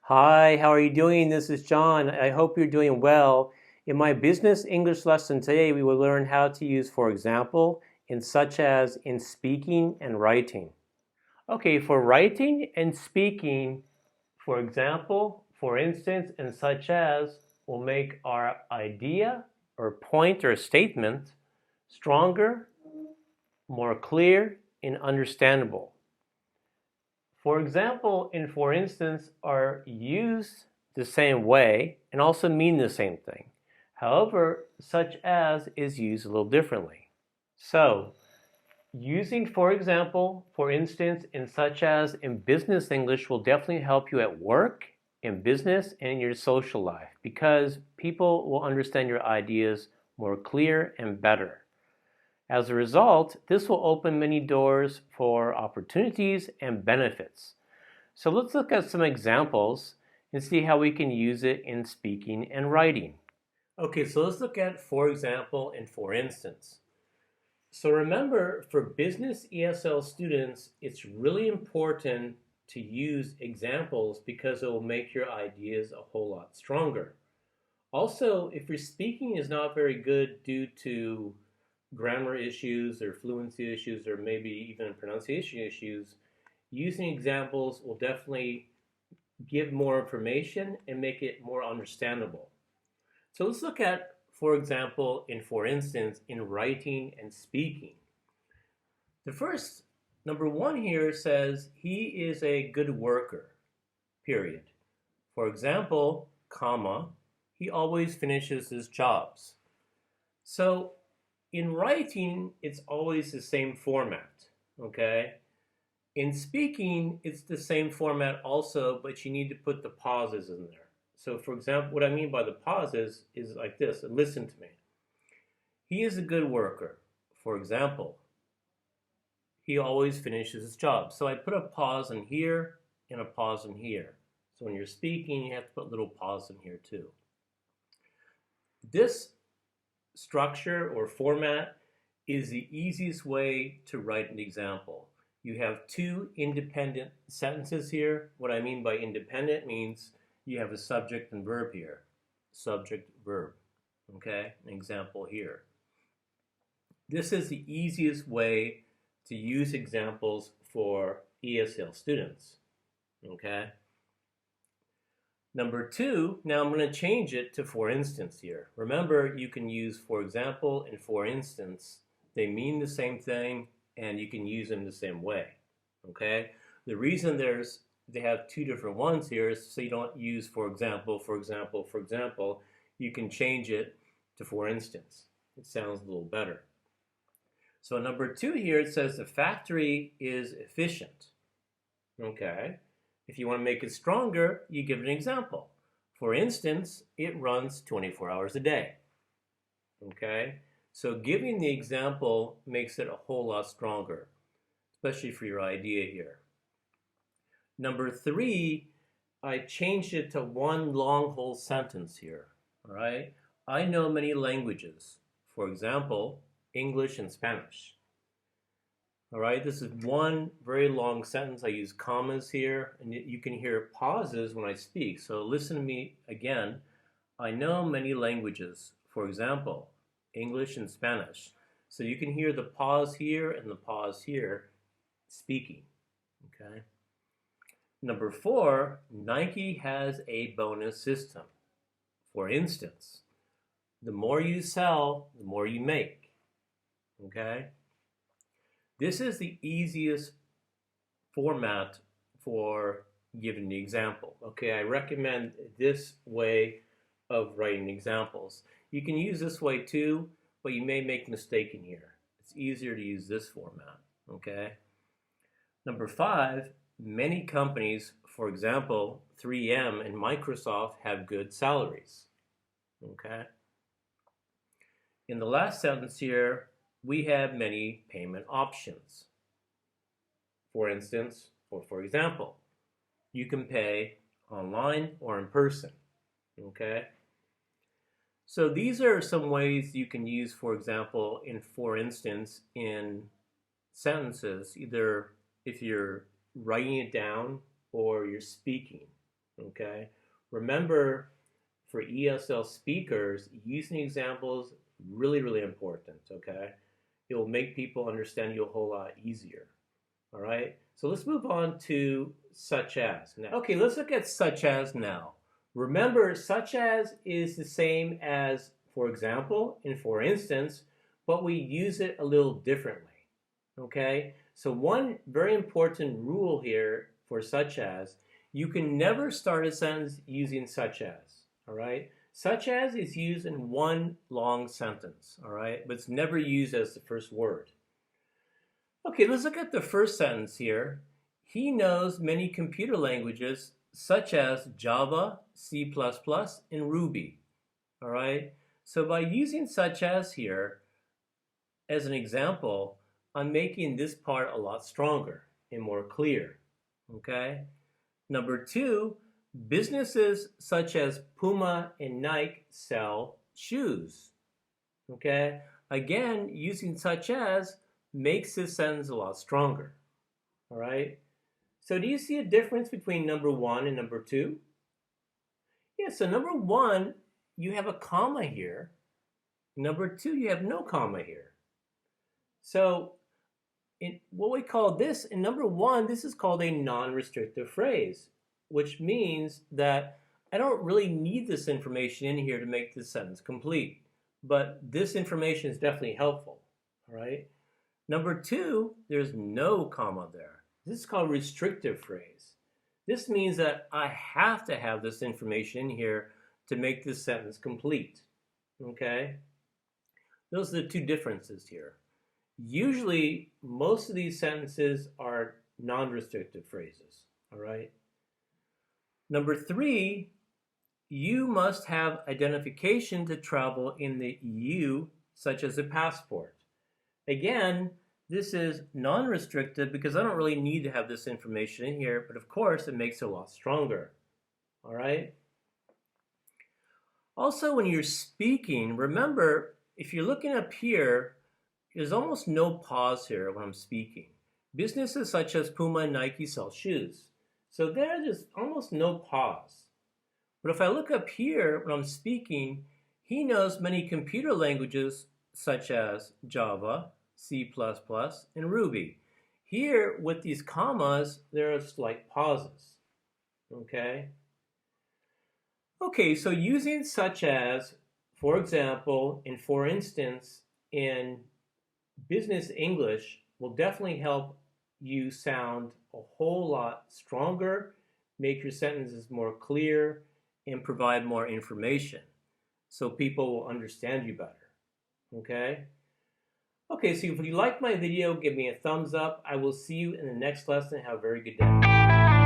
Hi, how are you doing? This is John. I hope you're doing well. In my business English lesson today, we will learn how to use for example in such as in speaking and writing. Okay, for writing and speaking, for example, for instance, and such as will make our idea or point or statement stronger, more clear, and understandable. For example, and for instance are used the same way and also mean the same thing. However, such as is used a little differently. So, using for example, for instance, and such as in business English will definitely help you at work, in business, and in your social life because people will understand your ideas more clear and better. As a result, this will open many doors for opportunities and benefits. So let's look at some examples and see how we can use it in speaking and writing. Okay, so let's look at for example and for instance. So remember, for Business ESL students, it's really important to use examples because it will make your ideas a whole lot stronger. Also, if your speaking is not very good due to grammar issues or fluency issues or maybe even pronunciation issues, using examples will definitely give more information and make it more understandable. So let's look at, for example, and for instance, in writing and speaking. The first, number one here says, he is a good worker, period. For example, comma, he always finishes his jobs. So in writing, it's always the same format, okay? In speaking, it's the same format also, but you need to put the pauses in there. So for example, what I mean by the pauses is like this. Listen to me. He is a good worker. For example, he always finishes his job. So I put a pause in here and a pause in here. So when you're speaking, you have to put little pause in here too. This structure or format is the easiest way to write an example. You have two independent sentences here. What I mean by independent means you have a subject and verb here. Subject, verb. Okay, an example here. This is the easiest way to use examples for ESL students. Okay. Number two, now I'm going to change it to for instance here. Remember, you can use for example and for instance. They mean the same thing and you can use them the same way. Okay? The reason they have two different ones here is so you don't use for example, for example, for example. You can change it to for instance. It sounds a little better. So number two here, it says the factory is efficient. Okay? If you want to make it stronger, you give an example. For instance, it runs 24 hours a day. Okay? So giving the example makes it a whole lot stronger, especially for your idea here. Number three, I changed it to one long whole sentence here. All right? I know many languages. For example, English and Spanish. All right, this is one very long sentence. I use commas here, and you can hear pauses when I speak. So listen to me again. I know many languages. For example, English and Spanish. So you can hear the pause here and the pause here speaking. Okay. Number four, Nike has a bonus system. For instance, the more you sell, the more you make. Okay. This is the easiest format for giving the example. Okay, I recommend this way of writing examples. You can use this way too, but you may make a mistake in here. It's easier to use this format, okay? Number five, many companies, for example, 3M and Microsoft have good salaries, okay? In the last sentence here, we have many payment options. For instance, or for example, you can pay online or in person, okay? So these are some ways you can use, for example, in for instance, in sentences, either if you're writing it down or you're speaking, Okay? Remember, for ESL speakers, using examples really, really important. Okay? It will make people understand you a whole lot easier. All right? So let's move on to such as now. Okay, let's look at such as now. Remember, such as is the same as for example and for instance, but we use it a little differently. Okay? So one very important rule here for such as, you can never start a sentence using such as. All right? Such as is used in one long sentence, all right? But it's never used as the first word. Okay, let's look at the first sentence here. He knows many computer languages such as Java, C++, and Ruby. All right? So by using such as here as an example, I'm making this part a lot stronger and more clear. Okay? Number two, businesses such as Puma and Nike sell shoes. Okay? Again, using such as makes this sentence a lot stronger. All right? So do you see a difference between number one and number two? Yeah, so number one, you have a comma here. Number two, you have no comma here. So what we call this, in number one, this is called a non-restrictive phrase, which means that I don't really need this information in here to make this sentence complete. But this information is definitely helpful. All right? Number two, there's no comma there. This is called restrictive phrase. This means that I have to have this information in here to make this sentence complete. Okay? Those are the two differences here. Usually, most of these sentences are non-restrictive phrases. All right? Number three, you must have identification to travel in the EU, such as a passport. Again, this is non-restrictive because I don't really need to have this information in here, but of course it makes it a lot stronger. All right? Also, when you're speaking, remember, if you're looking up here, there's almost no pause here when I'm speaking. Businesses such as Puma and Nike sell shoes. So there's almost no pause. But if I look up here when I'm speaking, he knows many computer languages such as Java, C++, and Ruby. Here, with these commas, there are slight pauses. Okay? Okay, so using such as, for example, and for instance, in business English will definitely help you sound a whole lot stronger, make your sentences more clear, and provide more information so people will understand you better. Okay? Okay, so if you like my video, give me a thumbs up. I will see you in the next lesson. Have a very good day.